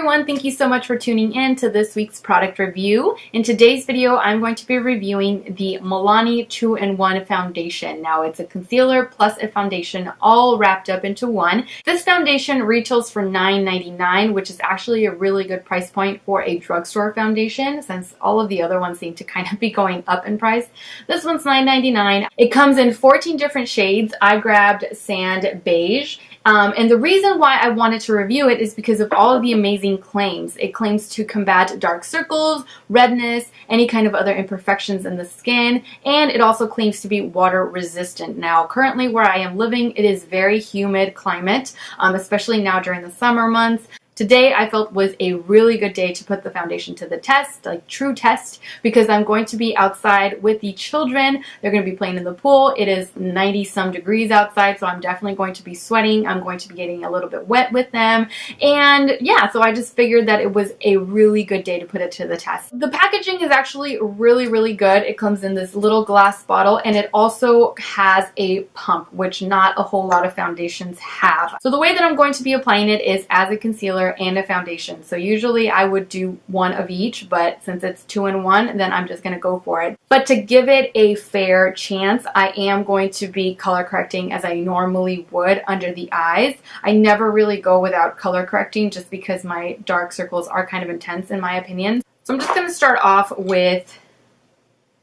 everyone, thank you so much for tuning in to this week's product review. In today's video, I'm going to be reviewing the Milani 2-in-1 foundation. Now, it's a concealer plus a foundation all wrapped up into one. This foundation retails for $9.99, which is actually a really good price point for a drugstore foundation, since all of the other ones seem to kind of be going up in price. This one's $9.99. It comes in 14 different shades. I grabbed Sand Beige. And the reason why I wanted to review it is because of all of the amazing claims. It claims to combat dark circles, redness, any kind of other imperfections in the skin, and it also claims to be water resistant. Now, currently where I am living, it is very humid climate, especially now during the summer months. Today I felt was a really good day to put the foundation to the test, like true test, because I'm going to be outside with the children. They're going to be playing in the pool. It is 90 some degrees outside, so I'm definitely going to be sweating. I'm going to be getting a little bit wet with them. And yeah, so I just figured that it was a really good day to put it to the test. The packaging is actually really, really good. It comes in this little glass bottle, and it also has a pump, which not a whole lot of foundations have. So the way that I'm going to be applying it is as a concealer and a foundation. So usually I would do one of each, but since it's 2-in-1, then I'm just going to go for it. But to give it a fair chance, I am going to be color correcting as I normally would under the eyes. I never really go without color correcting just because my dark circles are kind of intense in my opinion. So I'm just going to start off with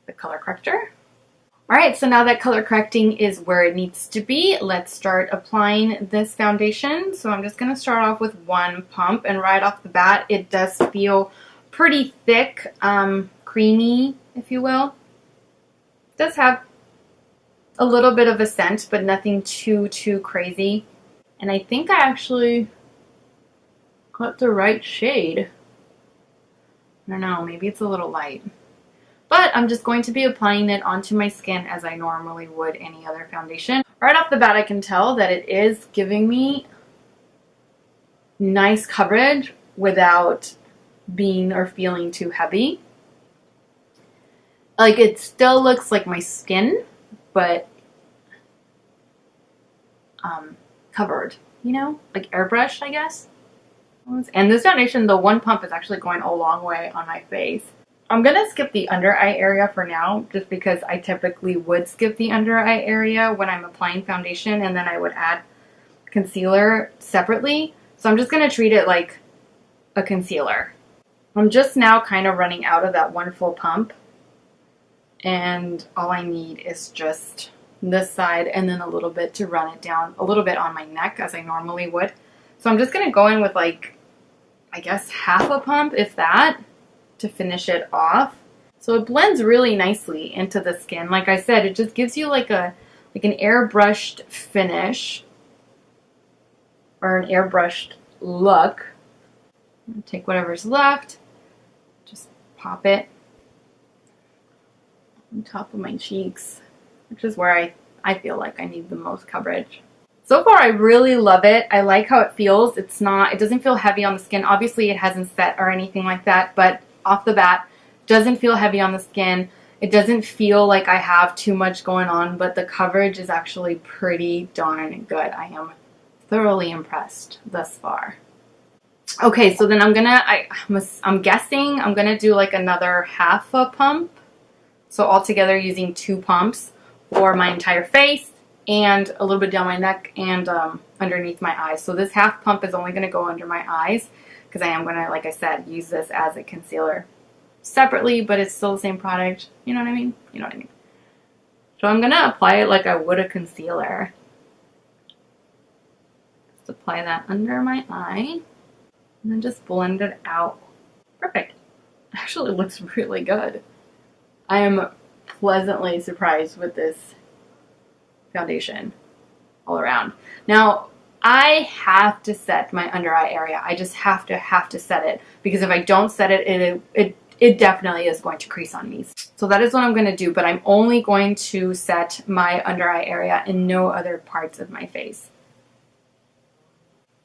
the color corrector. Alright, so now that color correcting is where it needs to be, let's start applying this foundation. So I'm just going to start off with one pump, and right off the bat it does feel pretty thick, creamy, if you will. It does have a little bit of a scent, but nothing too crazy. And I think I actually got the right shade. I don't know, maybe it's a little light. But I'm just going to be applying it onto my skin as I normally would any other foundation. Right off the bat, I can tell that it is giving me nice coverage without being or feeling too heavy. Like, it still looks like my skin, but covered, you know? Like airbrushed, I guess. And this foundation, the one pump is actually going a long way on my face. I'm going to skip the under eye area for now, just because I typically would skip the under eye area when I'm applying foundation, and then I would add concealer separately. So I'm just going to treat it like a concealer. I'm just now kind of running out of that one full pump, and all I need is just this side and then a little bit to run it down a little bit on my neck as I normally would. So I'm just going to go in with, like, I guess half a pump, if that, to finish it off. So it blends really nicely into the skin. Like I said, it just gives you like an airbrushed finish, or an airbrushed look. Take whatever's left, just pop it on top of my cheeks, which is where I feel like I need the most coverage. So far, I really love it. I like how it feels. It doesn't feel heavy on the skin. Obviously, it hasn't set or anything like that, but off the bat, doesn't feel heavy on the skin. It doesn't feel like I have too much going on, but the coverage is actually pretty darn good. I am thoroughly impressed thus far. Okay, so then I'm guessing I'm gonna do like another half a pump. So altogether using 2 pumps for my entire face and a little bit down my neck and underneath my eyes. So this half pump is only gonna go under my eyes, because I am going to, like I said, use this as a concealer separately, but it's still the same product. You know what I mean? You know what I mean. So I'm going to apply it like I would a concealer. Just apply that under my eye, and then just blend it out. Perfect. Actually, it looks really good. I am pleasantly surprised with this foundation all around. Now, I have to set my under eye area. I just have to set it, because if I don't set it, it definitely is going to crease on me. So that is what I'm going to do, but I'm only going to set my under eye area and no other parts of my face.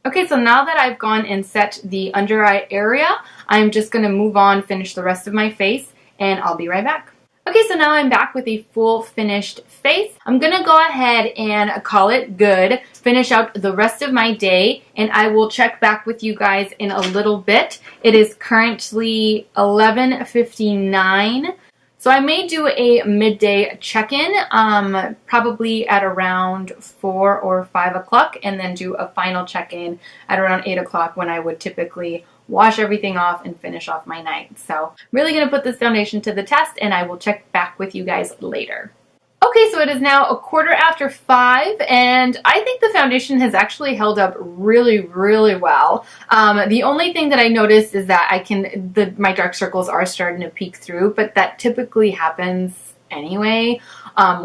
Okay, so now that I've gone and set the under eye area, I'm just going to move on, finish the rest of my face, and I'll be right back. Okay, so now I'm back with a full finished face. I'm gonna go ahead and call it good, finish out the rest of my day, and I will check back with you guys in a little bit. It is currently 11:59. So I may do a midday check-in, probably at around 4 or 5 o'clock, and then do a final check-in at around 8 o'clock when I would typically wash everything off and finish off my night. So I'm really going to put this foundation to the test, and I will check back with you guys later. Okay, so it is now 5:15, and I think the foundation has actually held up really, really well. The only thing that I noticed is that my dark circles are starting to peek through, but that typically happens anyway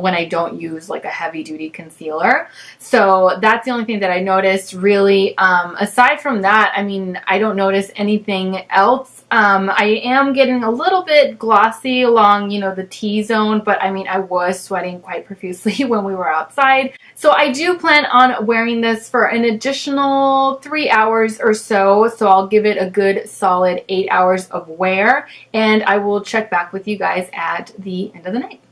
when I don't use like a heavy duty concealer. So that's the only thing that I noticed really. Aside from that, I mean, I don't notice anything else. I am getting a little bit glossy along, you know, the T-zone, but I mean, I was sweating quite profusely when we were outside. So I do plan on wearing this for an additional 3 hours or so. So I'll give it a good solid 8 hours of wear, and I will check back with you guys at the end of the night.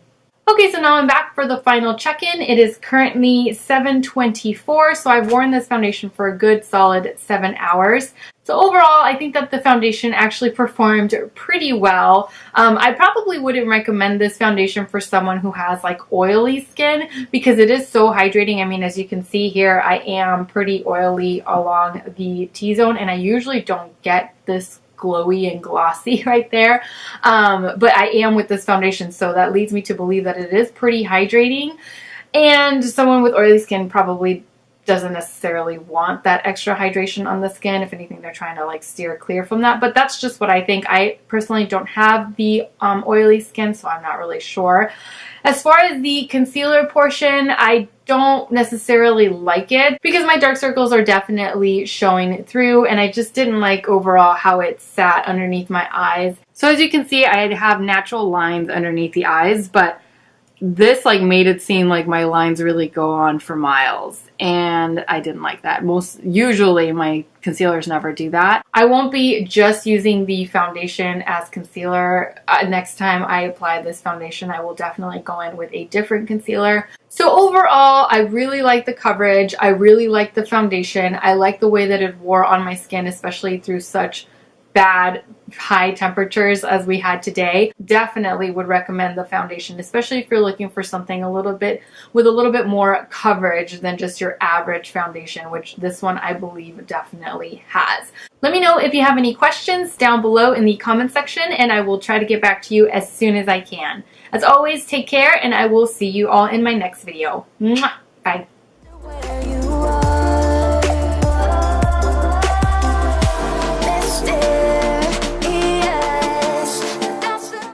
Okay, so now I'm back for the final check-in. It is currently 7:24, so I've worn this foundation for a good solid 7 hours. So overall, I think that the foundation actually performed pretty well. I probably wouldn't recommend this foundation for someone who has like oily skin because it is so hydrating. I mean, as you can see here, I am pretty oily along the T-zone, and I usually don't get this glowy and glossy right there, but I am with this foundation, so that leads me to believe that it is pretty hydrating, and someone with oily skin probably doesn't necessarily want that extra hydration on the skin. If anything, they're trying to like steer clear from that, but that's just what I think. I personally don't have the oily skin, so I'm not really sure. As far as the concealer portion, I don't necessarily like it because my dark circles are definitely showing through, and I just didn't like overall how it sat underneath my eyes. So as you can see, I have natural lines underneath the eyes, but this like made it seem like my lines really go on for miles, and I didn't like that. Usually my concealers never do that. I won't be just using the foundation as concealer. Next time I apply this foundation, I will definitely go in with a different concealer. So overall, I really like the coverage. I really like the foundation. I like the way that it wore on my skin, especially through such bad high temperatures as we had today. Definitely would recommend the foundation, especially if you're looking for something with a little bit more coverage than just your average foundation, which this one I believe definitely has. Let me know if you have any questions down below in the comment section, and I will try to get back to you as soon as I can. As always, take care, and I will see you all in my next video. Mwah! Bye.